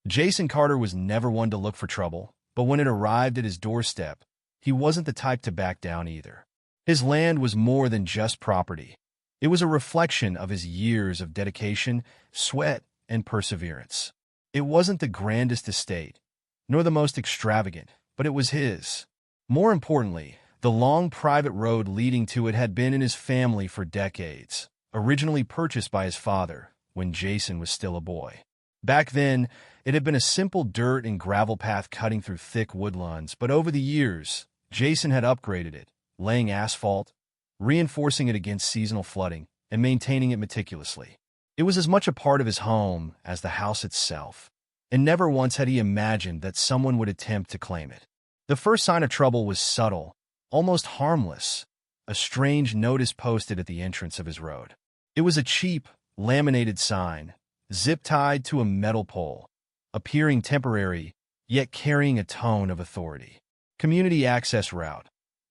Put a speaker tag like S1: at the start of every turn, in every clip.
S1: Jason Carter was never one to look for trouble, but when it arrived at his doorstep, he wasn't the type to back down either. His land was more than just property. It was a reflection of his years of dedication, sweat, and perseverance. It wasn't the grandest estate, nor the most extravagant, but it was his. More importantly, the long private road leading to it had been in his family for decades, originally purchased by his father when Jason was still a boy. Back then, it had been a simple dirt and gravel path cutting through thick woodlands, but over the years, Jason had upgraded it, laying asphalt, reinforcing it against seasonal flooding, and maintaining it meticulously. It was as much a part of his home as the house itself, and never once had he imagined that someone would attempt to claim it. The first sign of trouble was subtle, almost harmless, a strange notice posted at the entrance of his road. It was a cheap, laminated sign, zip-tied to a metal pole, appearing temporary, yet carrying a tone of authority. Community access route.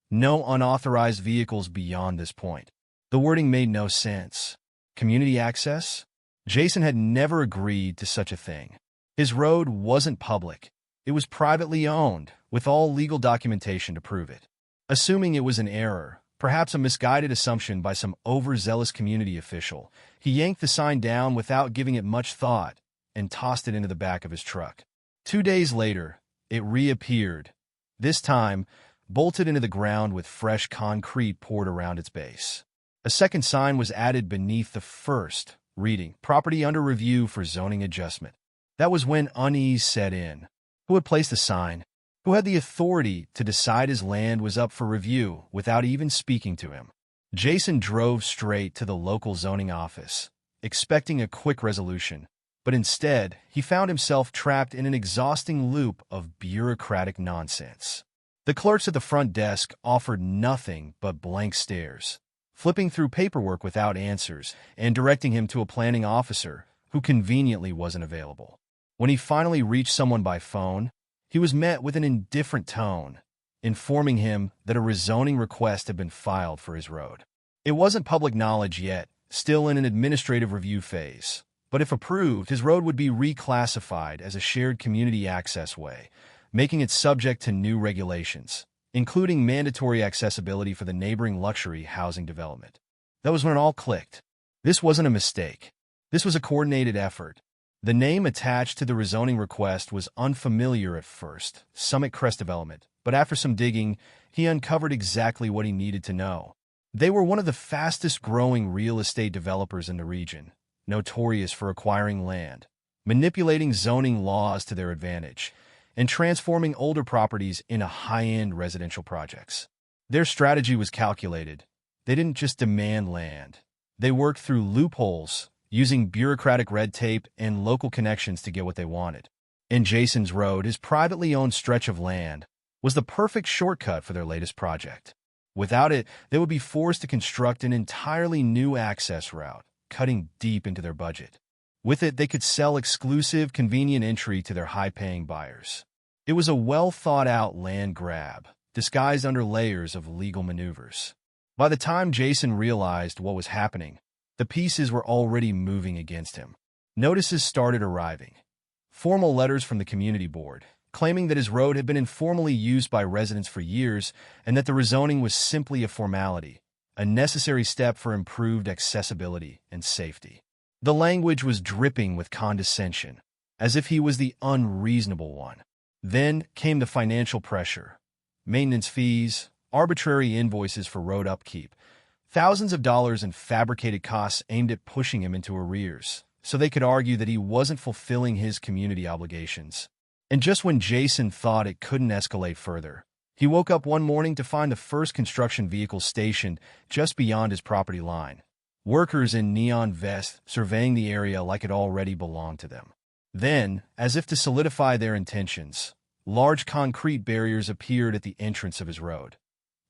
S1: No unauthorized vehicles beyond this point. The wording made no sense. Community access? Jason had never agreed to such a thing. His road wasn't public. It was privately owned, with all legal documentation to prove it. Assuming it was an error, perhaps a misguided assumption by some overzealous community official, he yanked the sign down without giving it much thought and tossed it into the back of his truck. 2 days later, it reappeared, this time bolted into the ground with fresh concrete poured around its base. A second sign was added beneath the first, reading, "Property under review for zoning adjustment." That was when unease set in. Who had placed the sign? Who had the authority to decide his land was up for review without even speaking to him? Jason drove straight to the local zoning office, expecting a quick resolution, but instead, he found himself trapped in an exhausting loop of bureaucratic nonsense. The clerks at the front desk offered nothing but blank stares, flipping through paperwork without answers and directing him to a planning officer who conveniently wasn't available. When he finally reached someone by phone, he was met with an indifferent tone, informing him that a rezoning request had been filed for his road. It wasn't public knowledge yet, still in an administrative review phase, but if approved, his road would be reclassified as a shared community access way, making it subject to new regulations, including mandatory accessibility for the neighboring luxury housing development. That was when it all clicked. This wasn't a mistake. This was a coordinated effort. The name attached to the rezoning request was unfamiliar at first, Summit Crest Development, but after some digging, he uncovered exactly what he needed to know. They were one of the fastest-growing real estate developers in the region, notorious for acquiring land, manipulating zoning laws to their advantage, and transforming older properties into high-end residential projects. Their strategy was calculated. They didn't just demand land. They worked through loopholes, using bureaucratic red tape and local connections to get what they wanted. And Jason's road, his privately owned stretch of land, was the perfect shortcut for their latest project. Without it, they would be forced to construct an entirely new access route, cutting deep into their budget. With it, they could sell exclusive, convenient entry to their high-paying buyers. It was a well-thought-out land grab, disguised under layers of legal maneuvers. By the time Jason realized what was happening, the pieces were already moving against him. Notices started arriving. Formal letters from the community board, claiming that his road had been informally used by residents for years and that the rezoning was simply a formality, a necessary step for improved accessibility and safety. The language was dripping with condescension, as if he was the unreasonable one. Then came the financial pressure. Maintenance fees, arbitrary invoices for road upkeep, thousands of dollars in fabricated costs aimed at pushing him into arrears, so they could argue that he wasn't fulfilling his community obligations. And just when Jason thought it couldn't escalate further, he woke up one morning to find the first construction vehicle stationed just beyond his property line. Workers in neon vests surveying the area like it already belonged to them. Then, as if to solidify their intentions, large concrete barriers appeared at the entrance of his road.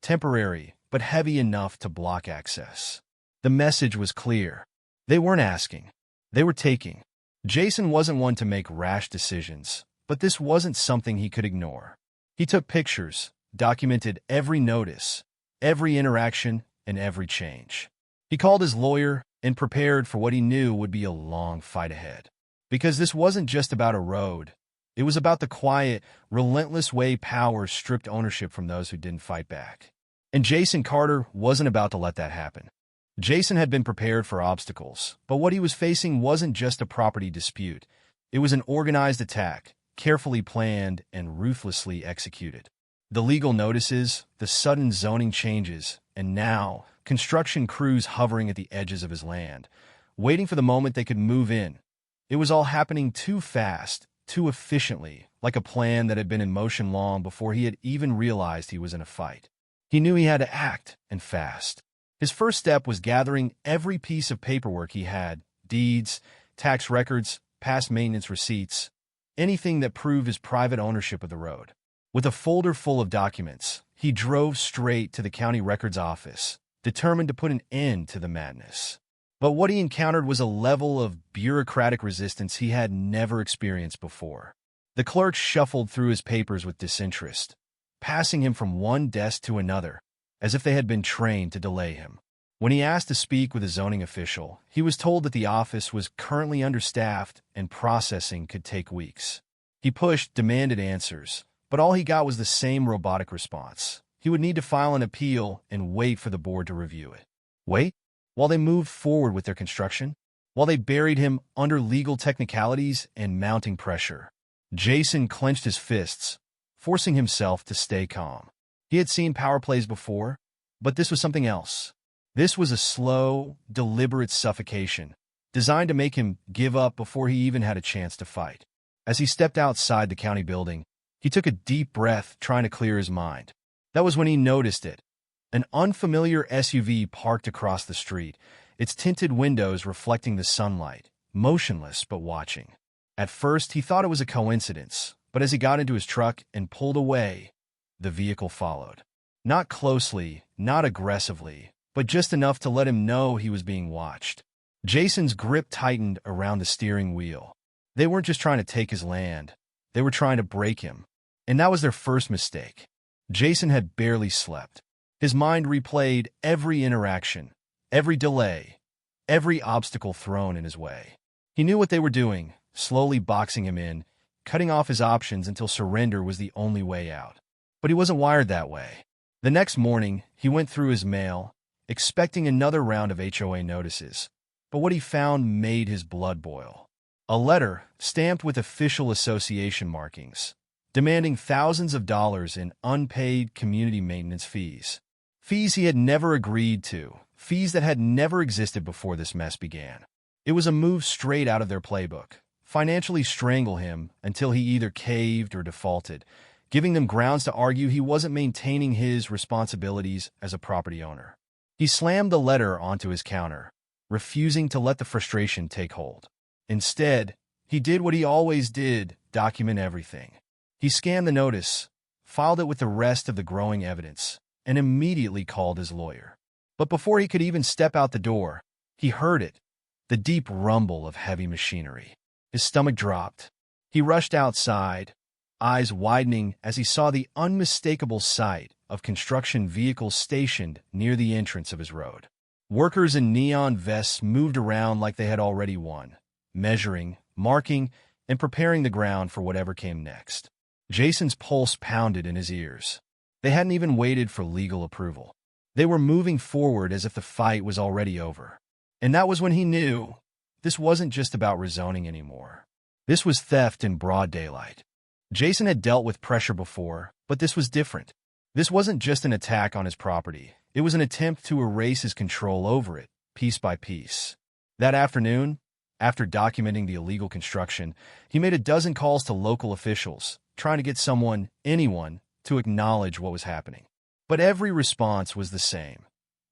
S1: Temporary, but heavy enough to block access. The message was clear. They weren't asking. They were taking. Jason wasn't one to make rash decisions, but this wasn't something he could ignore. He took pictures, documented every notice, every interaction, and every change. He called his lawyer and prepared for what he knew would be a long fight ahead. Because this wasn't just about a road. It was about the quiet, relentless way power stripped ownership from those who didn't fight back. And Jason Carter wasn't about to let that happen. Jason had been prepared for obstacles, but what he was facing wasn't just a property dispute. It was an organized attack, carefully planned and ruthlessly executed. The legal notices, the sudden zoning changes, and now, construction crews hovering at the edges of his land, waiting for the moment they could move in. It was all happening too fast, too efficiently, like a plan that had been in motion long before he had even realized he was in a fight. He knew he had to act, and fast. His first step was gathering every piece of paperwork he had, deeds, tax records, past maintenance receipts, anything that proved his private ownership of the road. With a folder full of documents, he drove straight to the county records office, determined to put an end to the madness. But what he encountered was a level of bureaucratic resistance he had never experienced before. The clerk shuffled through his papers with disinterest, passing him from one desk to another, as if they had been trained to delay him. When he asked to speak with a zoning official, he was told that the office was currently understaffed and processing could take weeks. He pushed, demanded answers, but all he got was the same robotic response. He would need to file an appeal and wait for the board to review it. Wait? While they moved forward with their construction? While they buried him under legal technicalities and mounting pressure? Jason clenched his fists, forcing himself to stay calm. He had seen power plays before, but this was something else. This was a slow, deliberate suffocation, designed to make him give up before he even had a chance to fight. As he stepped outside the county building, he took a deep breath, trying to clear his mind. That was when he noticed it. An unfamiliar SUV parked across the street, its tinted windows reflecting the sunlight, motionless but watching. At first, he thought it was a coincidence, but as he got into his truck and pulled away, the vehicle followed. Not closely, not aggressively, but just enough to let him know he was being watched. Jason's grip tightened around the steering wheel. They weren't just trying to take his land. They were trying to break him. And that was their first mistake. Jason had barely slept. His mind replayed every interaction, every delay, every obstacle thrown in his way. He knew what they were doing, slowly boxing him in, cutting off his options until surrender was the only way out. But he wasn't wired that way. The next morning, he went through his mail, expecting another round of HOA notices. But what he found made his blood boil. A letter, stamped with official association markings, demanding thousands of dollars in unpaid community maintenance fees. Fees he had never agreed to, fees that had never existed before this mess began. It was a move straight out of their playbook, financially strangle him until he either caved or defaulted, giving them grounds to argue he wasn't maintaining his responsibilities as a property owner. He slammed the letter onto his counter, refusing to let the frustration take hold. Instead, he did what he always did, document everything. He scanned the notice, filed it with the rest of the growing evidence, and immediately called his lawyer. But before he could even step out the door, he heard it, the deep rumble of heavy machinery. His stomach dropped. He rushed outside, eyes widening as he saw the unmistakable sight of construction vehicles stationed near the entrance of his road. Workers in neon vests moved around like they had already won, measuring, marking, and preparing the ground for whatever came next. Jason's pulse pounded in his ears. They hadn't even waited for legal approval. They were moving forward as if the fight was already over. And that was when he knew this wasn't just about rezoning anymore. This was theft in broad daylight. Jason had dealt with pressure before, but this was different. This wasn't just an attack on his property. It was an attempt to erase his control over it, piece by piece. That afternoon, after documenting the illegal construction, he made a dozen calls to local officials, trying to get someone, anyone, to acknowledge what was happening. But every response was the same.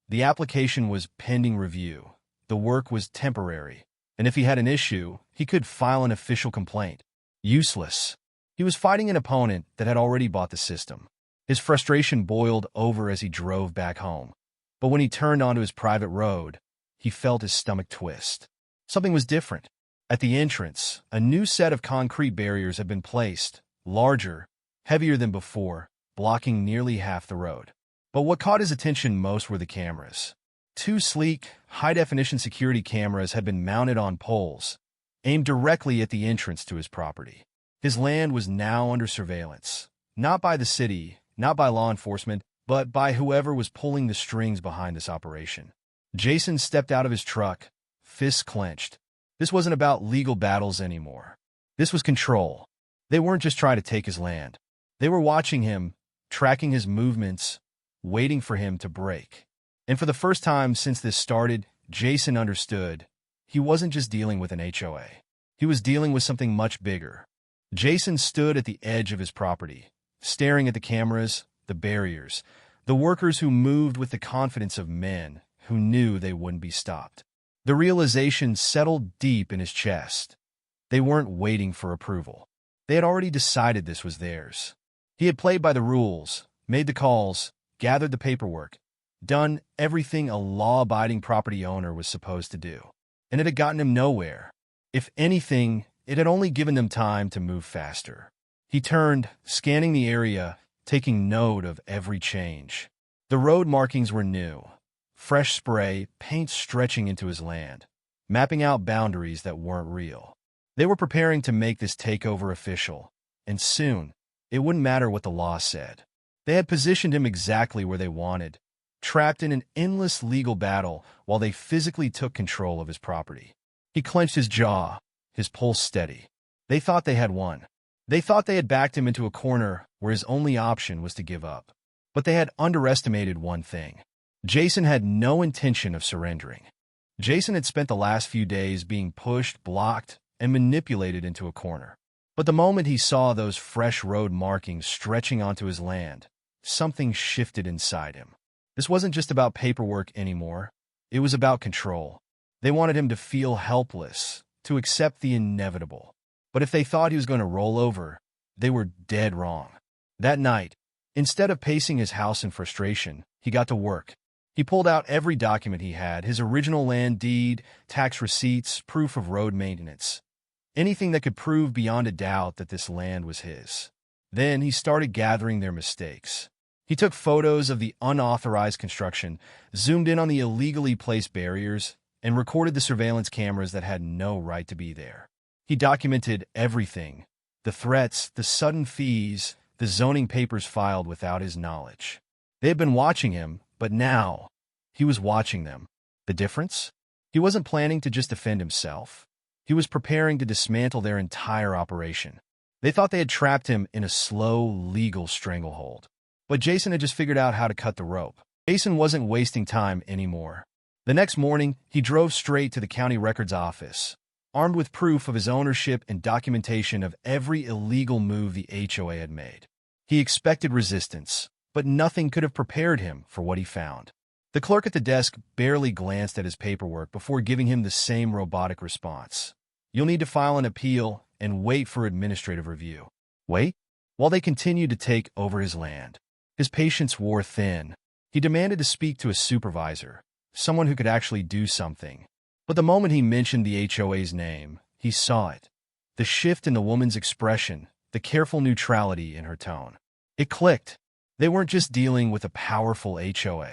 S1: The application was pending review. The work was temporary. And if he had an issue, he could file an official complaint. Useless. He was fighting an opponent that had already bought the system. His frustration boiled over as he drove back home. But when he turned onto his private road, he felt his stomach twist. Something was different. At the entrance, a new set of concrete barriers had been placed, larger, heavier than before, blocking nearly half the road. But what caught his attention most were the cameras. Two sleek, high-definition security cameras had been mounted on poles, aimed directly at the entrance to his property. His land was now under surveillance, not by the city, not by law enforcement, but by whoever was pulling the strings behind this operation. Jason stepped out of his truck, fists clenched. This wasn't about legal battles anymore. This was control. They weren't just trying to take his land. They were watching him, tracking his movements, waiting for him to break. And for the first time since this started, Jason understood. He wasn't just dealing with an HOA. He was dealing with something much bigger. Jason stood at the edge of his property, staring at the cameras, the barriers, the workers who moved with the confidence of men who knew they wouldn't be stopped. The realization settled deep in his chest. They weren't waiting for approval. They had already decided this was theirs. He had played by the rules, made the calls, gathered the paperwork, done everything a law-abiding property owner was supposed to do. And it had gotten him nowhere. If anything, it had only given them time to move faster. He turned, scanning the area, taking note of every change. The road markings were new. Fresh spray, paint stretching into his land, mapping out boundaries that weren't real. They were preparing to make this takeover official, and soon, it wouldn't matter what the law said. They had positioned him exactly where they wanted, trapped in an endless legal battle while they physically took control of his property. He clenched his jaw, his pulse steady. They thought they had won. They thought they had backed him into a corner where his only option was to give up. But they had underestimated one thing. Jason had no intention of surrendering. Jason had spent the last few days being pushed, blocked, and manipulated into a corner. But the moment he saw those fresh road markings stretching onto his land, something shifted inside him. This wasn't just about paperwork anymore. It was about control. They wanted him to feel helpless, to accept the inevitable. But if they thought he was going to roll over, they were dead wrong. That night, instead of pacing his house in frustration, he got to work. He pulled out every document he had, his original land deed, tax receipts, proof of road maintenance. Anything that could prove beyond a doubt that this land was his. Then he started gathering their mistakes. He took photos of the unauthorized construction, zoomed in on the illegally placed barriers, and recorded the surveillance cameras that had no right to be there. He documented everything, the threats, the sudden fees, the zoning papers filed without his knowledge. They had been watching him, but now he was watching them. The difference? He wasn't planning to just defend himself. He was preparing to dismantle their entire operation. They thought they had trapped him in a slow, legal stranglehold. But Jason had just figured out how to cut the rope. Jason wasn't wasting time anymore. The next morning, he drove straight to the county records office, armed with proof of his ownership and documentation of every illegal move the HOA had made. He expected resistance, but nothing could have prepared him for what he found. The clerk at the desk barely glanced at his paperwork before giving him the same robotic response. You'll need to file an appeal and wait for administrative review. Wait? While they continued to take over his land. His patience wore thin. He demanded to speak to a supervisor, someone who could actually do something. But the moment he mentioned the HOA's name, he saw it. The shift in the woman's expression, the careful neutrality in her tone. It clicked. They weren't just dealing with a powerful HOA.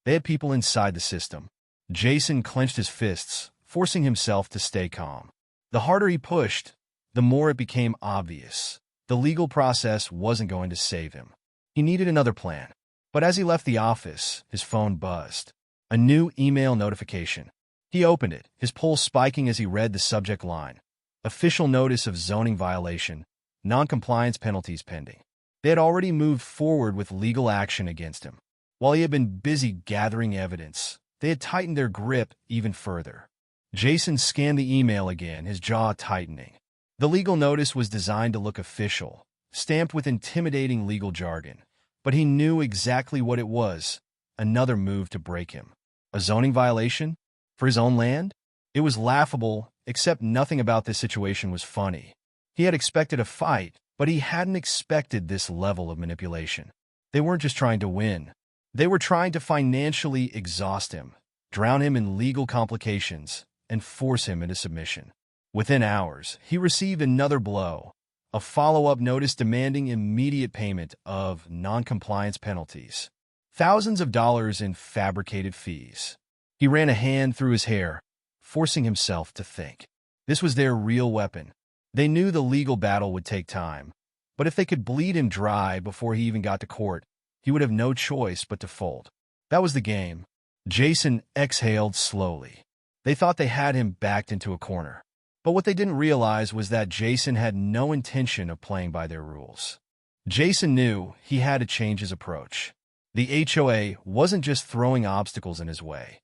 S1: They had people inside the system. Jason clenched his fists, forcing himself to stay calm. The harder he pushed, the more it became obvious. The legal process wasn't going to save him. He needed another plan. But as he left the office, his phone buzzed. A new email notification. He opened it, his pulse spiking as he read the subject line. Official notice of zoning violation, non-compliance penalties pending. They had already moved forward with legal action against him. While he had been busy gathering evidence, they had tightened their grip even further. Jason scanned the email again, his jaw tightening. The legal notice was designed to look official, stamped with intimidating legal jargon. But he knew exactly what it was, another move to break him. A zoning violation? For his own land? It was laughable, except nothing about this situation was funny. He had expected a fight, but he hadn't expected this level of manipulation. They weren't just trying to win. They were trying to financially exhaust him, drown him in legal complications, and force him into submission. Within hours, he received another blow, a follow-up notice demanding immediate payment of non-compliance penalties. Thousands of dollars in fabricated fees. He ran a hand through his hair, forcing himself to think. This was their real weapon. They knew the legal battle would take time, but if they could bleed him dry before he even got to court, he would have no choice but to fold. That was the game. Jason exhaled slowly. They thought they had him backed into a corner. But what they didn't realize was that Jason had no intention of playing by their rules. Jason knew he had to change his approach. The HOA wasn't just throwing obstacles in his way.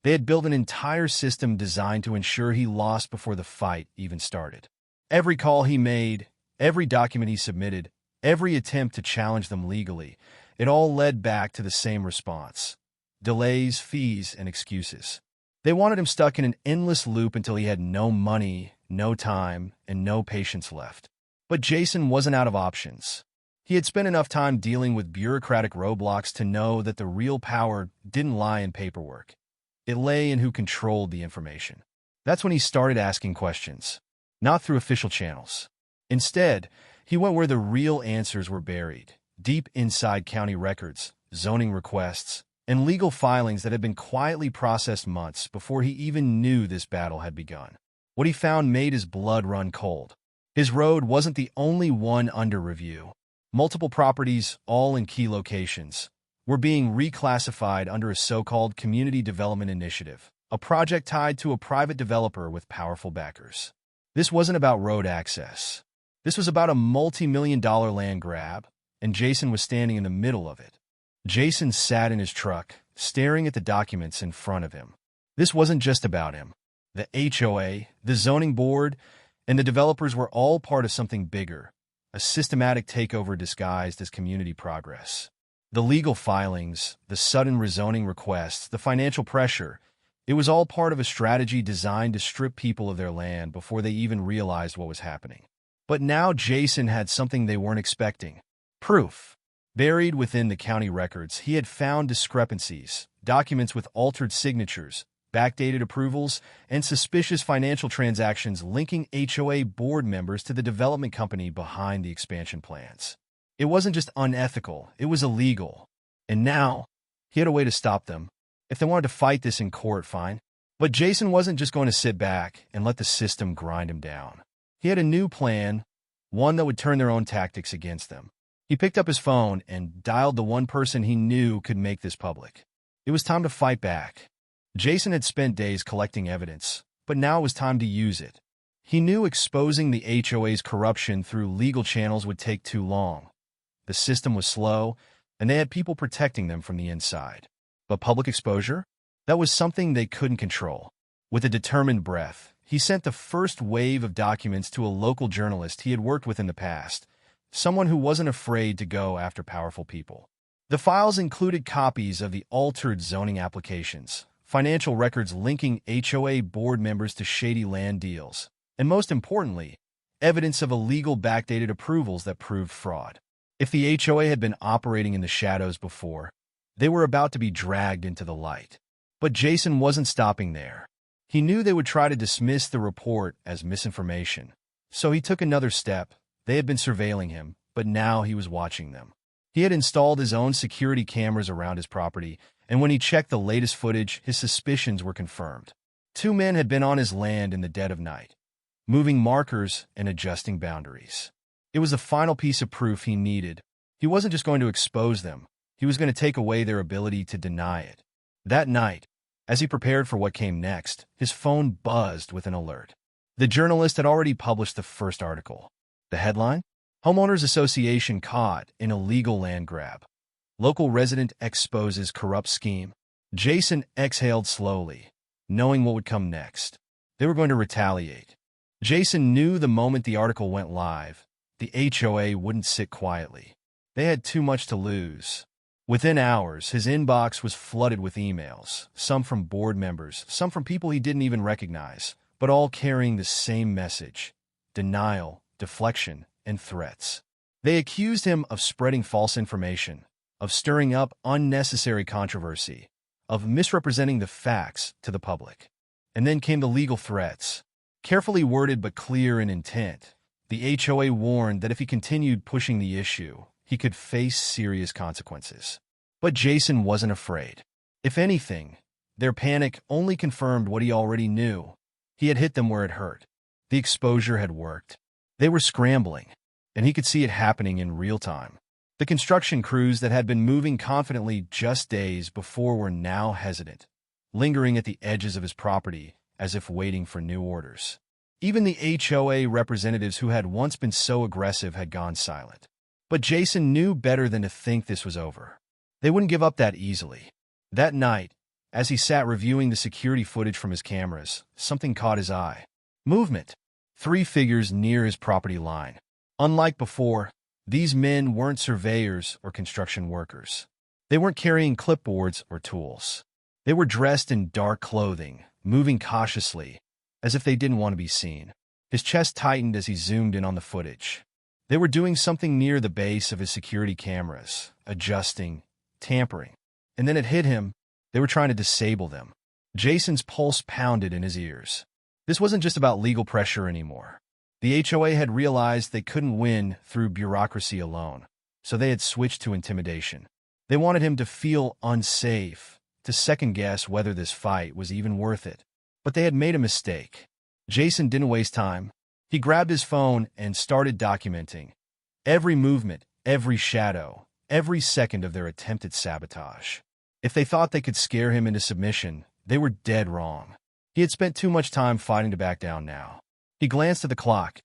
S1: They had built an entire system designed to ensure he lost before the fight even started. Every call he made, every document he submitted, every attempt to challenge them legally, it all led back to the same response: delays, fees, and excuses. They wanted him stuck in an endless loop until he had no money, no time, and no patience left. But Jason wasn't out of options. He had spent enough time dealing with bureaucratic roadblocks to know that the real power didn't lie in paperwork. It lay in who controlled the information. That's when he started asking questions, not through official channels. Instead, he went where the real answers were buried, deep inside county records, zoning requests, and legal filings that had been quietly processed months before he even knew this battle had begun. What he found made his blood run cold. His road wasn't the only one under review. Multiple properties, all in key locations, were being reclassified under a so-called Community Development Initiative, a project tied to a private developer with powerful backers. This wasn't about road access. This was about a multi-million-dollar land grab, and Jason was standing in the middle of it. Jason sat in his truck, staring at the documents in front of him. This wasn't just about him. The HOA, the zoning board, and the developers were all part of something bigger, a systematic takeover disguised as community progress. The legal filings, the sudden rezoning requests, the financial pressure, it was all part of a strategy designed to strip people of their land before they even realized what was happening. But now Jason had something they weren't expecting: proof. Buried within the county records, he had found discrepancies, documents with altered signatures, backdated approvals, and suspicious financial transactions linking HOA board members to the development company behind the expansion plans. It wasn't just unethical, it was illegal. And now, he had a way to stop them. If they wanted to fight this in court, fine. But Jason wasn't just going to sit back and let the system grind him down. He had a new plan, one that would turn their own tactics against them. He picked up his phone and dialed the one person he knew could make this public. It was time to fight back. Jason had spent days collecting evidence, but now it was time to use it. He knew exposing the HOA's corruption through legal channels would take too long. The system was slow, and they had people protecting them from the inside. But public exposure? That was something they couldn't control. With a determined breath, he sent the first wave of documents to a local journalist he had worked with in the past, someone who wasn't afraid to go after powerful people. The files included copies of the altered zoning applications, financial records linking HOA board members to shady land deals, and most importantly, evidence of illegal backdated approvals that proved fraud. If the HOA had been operating in the shadows before, they were about to be dragged into the light. But Jason wasn't stopping there. He knew they would try to dismiss the report as misinformation, so he took another step. They had been surveilling him, but now he was watching them. He had installed his own security cameras around his property, and when he checked the latest footage, his suspicions were confirmed. Two men had been on his land in the dead of night, moving markers and adjusting boundaries. It was the final piece of proof he needed. He wasn't just going to expose them. He was going to take away their ability to deny it. That night, as he prepared for what came next, his phone buzzed with an alert. The journalist had already published the first article. The headline? Homeowners Association caught in illegal land grab. Local resident exposes corrupt scheme. Jason exhaled slowly, knowing what would come next. They were going to retaliate. Jason knew the moment the article went live, the HOA wouldn't sit quietly. They had too much to lose. Within hours, his inbox was flooded with emails, some from board members, some from people he didn't even recognize, but all carrying the same message: denial, deflection, and threats. They accused him of spreading false information, of stirring up unnecessary controversy, of misrepresenting the facts to the public. And then came the legal threats. Carefully worded but clear in intent, the HOA warned that if he continued pushing the issue, he could face serious consequences. But Jason wasn't afraid. If anything, their panic only confirmed what he already knew. He had hit them where it hurt. The exposure had worked. They were scrambling, and he could see it happening in real time. The construction crews that had been moving confidently just days before were now hesitant, lingering at the edges of his property as if waiting for new orders. Even the HOA representatives who had once been so aggressive had gone silent. But Jason knew better than to think this was over. They wouldn't give up that easily. That night, as he sat reviewing the security footage from his cameras, something caught his eye. Movement. 3 figures near his property line. Unlike before, these men weren't surveyors or construction workers. They weren't carrying clipboards or tools. They were dressed in dark clothing, moving cautiously, as if they didn't want to be seen. His chest tightened as he zoomed in on the footage. They were doing something near the base of his security cameras, adjusting, tampering. And then it hit him. They were trying to disable them. Jason's pulse pounded in his ears. This wasn't just about legal pressure anymore. The HOA had realized they couldn't win through bureaucracy alone, so they had switched to intimidation. They wanted him to feel unsafe, to second-guess whether this fight was even worth it. But they had made a mistake. Jason didn't waste time. He grabbed his phone and started documenting every movement, every shadow, every second of their attempted sabotage. If they thought they could scare him into submission, they were dead wrong. He had spent too much time fighting to back down now. He glanced at the clock.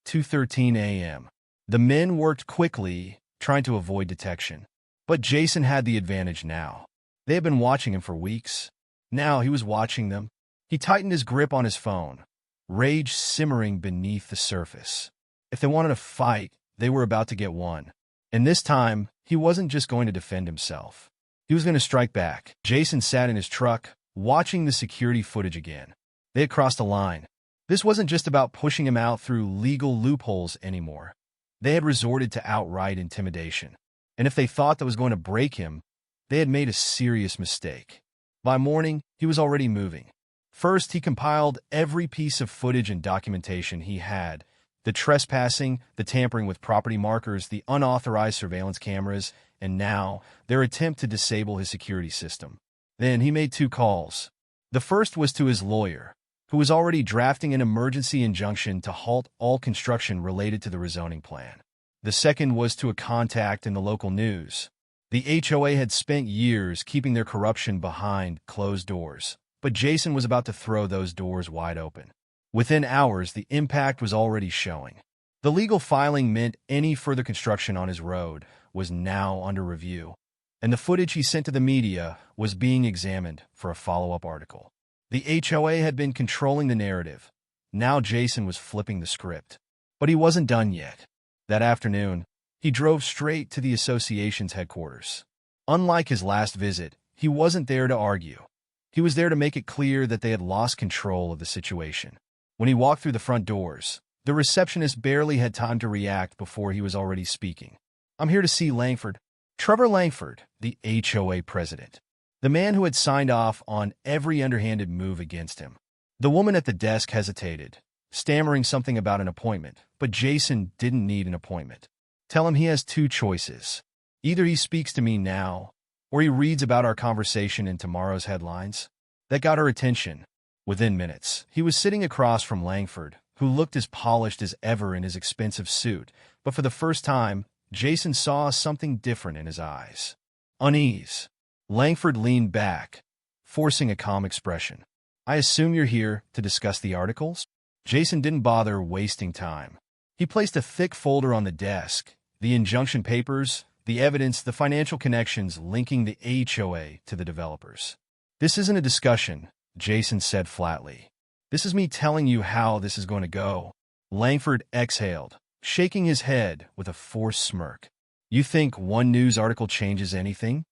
S1: 2:13 a.m. The men worked quickly, trying to avoid detection. But Jason had the advantage now. They had been watching him for weeks. Now he was watching them. He tightened his grip on his phone, rage simmering beneath the surface. If they wanted a fight, they were about to get one. And this time, he wasn't just going to defend himself. He was going to strike back. Jason sat in his truck, watching the security footage again. They had crossed a line. This wasn't just about pushing him out through legal loopholes anymore. They had resorted to outright intimidation. And if they thought that was going to break him, they had made a serious mistake. By morning, he was already moving. First, he compiled every piece of footage and documentation he had. The trespassing, the tampering with property markers, the unauthorized surveillance cameras, and now, their attempt to disable his security system. Then he made 2 calls. The first was to his lawyer, who was already drafting an emergency injunction to halt all construction related to the rezoning plan. The second was to a contact in the local news. The HOA had spent years keeping their corruption behind closed doors, but Jason was about to throw those doors wide open. Within hours, the impact was already showing. The legal filing meant any further construction on his road was now under review, and the footage he sent to the media was being examined for a follow-up article. The HOA had been controlling the narrative. Now Jason was flipping the script. But he wasn't done yet. That afternoon, he drove straight to the association's headquarters. Unlike his last visit, he wasn't there to argue. He was there to make it clear that they had lost control of the situation. When he walked through the front doors, the receptionist barely had time to react before he was already speaking. "I'm here to see Langford." Trevor Langford, the HOA president. The man who had signed off on every underhanded move against him. The woman at the desk hesitated, stammering something about an appointment, but Jason didn't need an appointment. Tell him he has 2 choices. Either he speaks to me now, or he reads about our conversation in tomorrow's headlines. That got her attention. Within minutes, he was sitting across from Langford, who looked as polished as ever in his expensive suit, but for the first time, Jason saw something different in his eyes. Unease. Langford leaned back, forcing a calm expression. "I assume you're here to discuss the articles?" Jason didn't bother wasting time. He placed a thick folder on the desk, the injunction papers, the evidence, the financial connections linking the HOA to the developers. "This isn't a discussion," Jason said flatly. "This is me telling you how this is going to go." Langford exhaled, shaking his head with a forced smirk. "You think one news article changes anything?"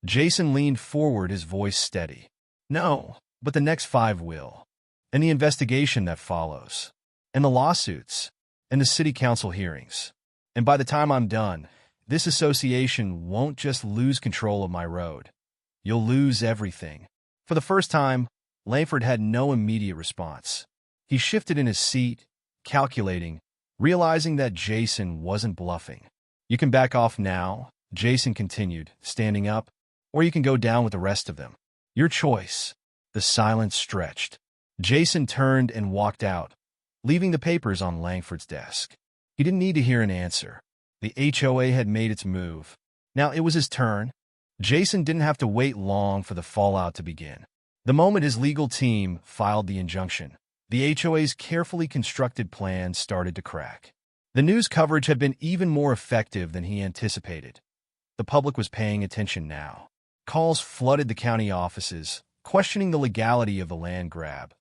S1: Jason leaned forward, his voice steady. "No, but the next 5 will. And the investigation that follows. And the lawsuits. And the city council hearings. And by the time I'm done, this association won't just lose control of my road. You'll lose everything." For the first time, Langford had no immediate response. He shifted in his seat, calculating, realizing that Jason wasn't bluffing. "You can back off now," Jason continued, standing up, "or you can go down with the rest of them. Your choice." The silence stretched. Jason turned and walked out, leaving the papers on Langford's desk. He didn't need to hear an answer. The HOA had made its move. Now it was his turn. Jason didn't have to wait long for the fallout to begin. The moment his legal team filed the injunction, the HOA's carefully constructed plan started to crack. The news coverage had been even more effective than he anticipated. The public was paying attention now. Calls flooded the county offices, questioning the legality of the land grab.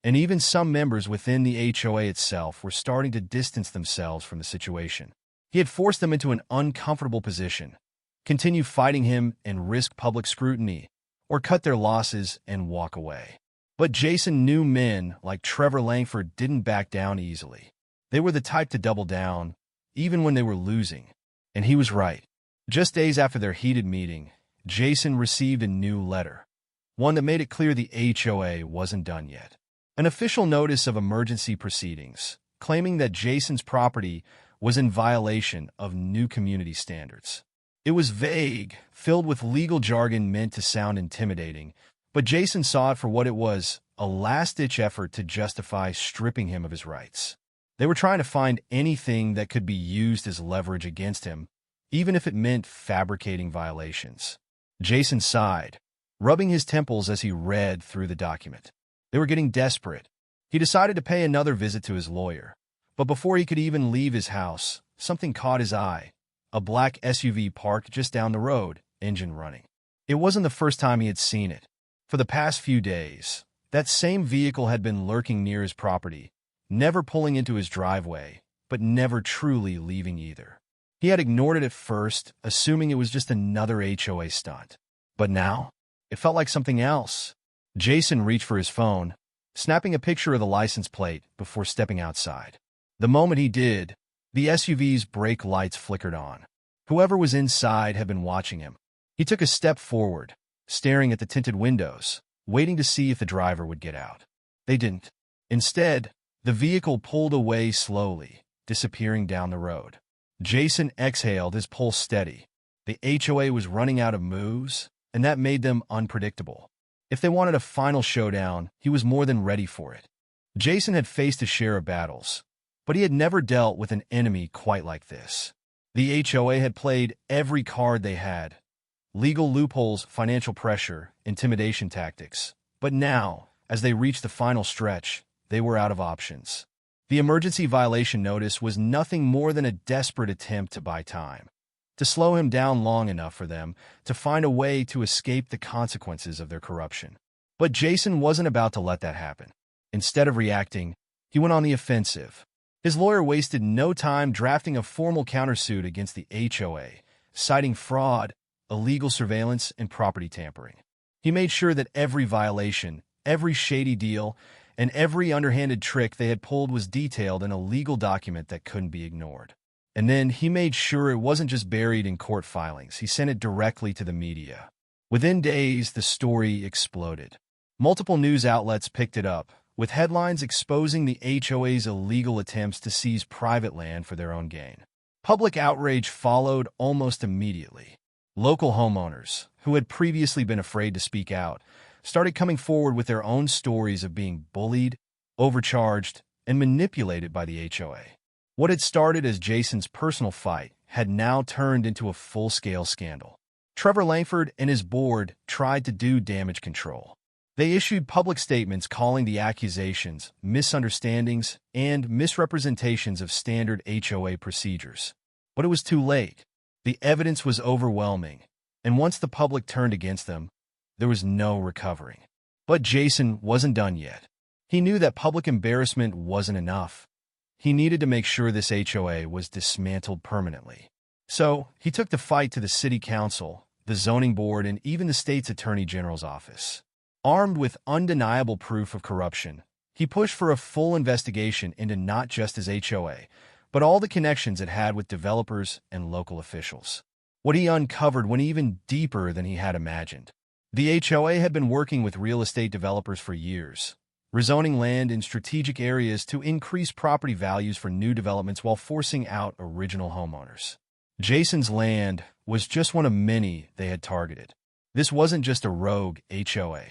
S1: And even some members within the HOA itself were starting to distance themselves from the situation. He had forced them into an uncomfortable position: continue fighting him and risk public scrutiny, or cut their losses and walk away. But Jason knew men like Trevor Langford didn't back down easily. They were the type to double down, even when they were losing. And he was right. Just days after their heated meeting, Jason received a new letter, one that made it clear the HOA wasn't done yet. An official notice of emergency proceedings, claiming that Jason's property was in violation of new community standards. It was vague, filled with legal jargon meant to sound intimidating, but Jason saw it for what it was: a last-ditch effort to justify stripping him of his rights. They were trying to find anything that could be used as leverage against him, even if it meant fabricating violations. Jason sighed, rubbing his temples as he read through the document. They were getting desperate. He decided to pay another visit to his lawyer. But before he could even leave his house, something caught his eye: a black SUV parked just down the road, engine running. It wasn't the first time he had seen it. For the past few days, that same vehicle had been lurking near his property, never pulling into his driveway, but never truly leaving either. He had ignored it at first, assuming it was just another HOA stunt. But now, it felt like something else. Jason reached for his phone, snapping a picture of the license plate before stepping outside. The moment he did, the SUV's brake lights flickered on. Whoever was inside had been watching him. He took a step forward, staring at the tinted windows, waiting to see if the driver would get out. They didn't. Instead, the vehicle pulled away slowly, disappearing down the road. Jason exhaled, his pulse steady. The HOA was running out of moves, and that made them unpredictable. If they wanted a final showdown, he was more than ready for it. Jason had faced a share of battles, but he had never dealt with an enemy quite like this. The HOA had played every card they had: legal loopholes, financial pressure, intimidation tactics. But now, as they reached the final stretch, they were out of options. The emergency violation notice was nothing more than a desperate attempt to buy time, to slow him down long enough for them to find a way to escape the consequences of their corruption. But Jason wasn't about to let that happen. Instead of reacting, he went on the offensive. His lawyer wasted no time drafting a formal countersuit against the HOA, citing fraud, illegal surveillance, and property tampering. He made sure that every violation, every shady deal, and every underhanded trick they had pulled was detailed in a legal document that couldn't be ignored. And then he made sure it wasn't just buried in court filings. He sent it directly to the media. Within days, the story exploded. Multiple news outlets picked it up, with headlines exposing the HOA's illegal attempts to seize private land for their own gain. Public outrage followed almost immediately. Local homeowners, who had previously been afraid to speak out, started coming forward with their own stories of being bullied, overcharged, and manipulated by the HOA. What had started as Jason's personal fight had now turned into a full-scale scandal. Trevor Langford and his board tried to do damage control. They issued public statements calling the accusations misunderstandings and misrepresentations of standard HOA procedures. But it was too late. The evidence was overwhelming, and once the public turned against them, there was no recovering. But Jason wasn't done yet. He knew that public embarrassment wasn't enough. He needed to make sure this HOA was dismantled permanently. So, he took the fight to the city council, the zoning board, and even the state's attorney general's office. Armed with undeniable proof of corruption, he pushed for a full investigation into not just his HOA, but all the connections it had with developers and local officials. What he uncovered went even deeper than he had imagined. The HOA had been working with real estate developers for years, rezoning land in strategic areas to increase property values for new developments while forcing out original homeowners. Jason's land was just one of many they had targeted. This wasn't just a rogue HOA.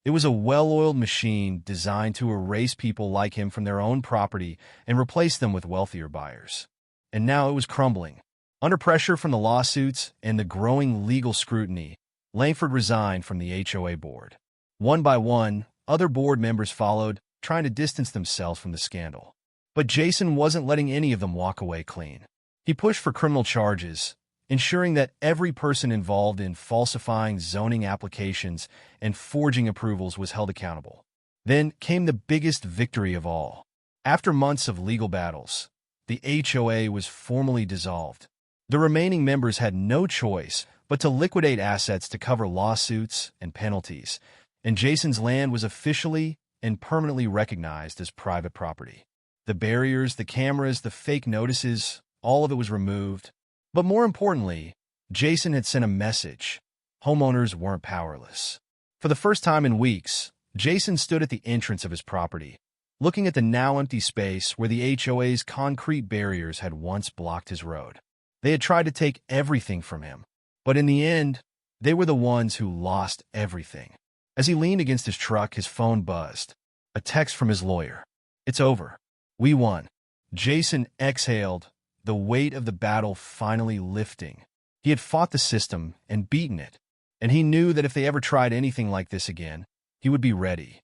S1: It was a well-oiled machine designed to erase people like him from their own property and replace them with wealthier buyers. And now it was crumbling. Under pressure from the lawsuits and the growing legal scrutiny, Langford resigned from the HOA board. One by one, other board members followed, trying to distance themselves from the scandal. But Jason wasn't letting any of them walk away clean. He pushed for criminal charges, ensuring that every person involved in falsifying zoning applications and forging approvals was held accountable. Then came the biggest victory of all. After months of legal battles, the HOA was formally dissolved. The remaining members had no choice but to liquidate assets to cover lawsuits and penalties, and Jason's land was officially and permanently recognized as private property. The barriers, the cameras, the fake notices, all of it was removed. But more importantly, Jason had sent a message. Homeowners weren't powerless. For the first time in weeks, Jason stood at the entrance of his property, looking at the now empty space where the HOA's concrete barriers had once blocked his road. They had tried to take everything from him, but in the end, they were the ones who lost everything. As he leaned against his truck, his phone buzzed. A text from his lawyer. "It's over. We won." Jason exhaled, the weight of the battle finally lifting. He had fought the system and beaten it, and he knew that if they ever tried anything like this again, he would be ready.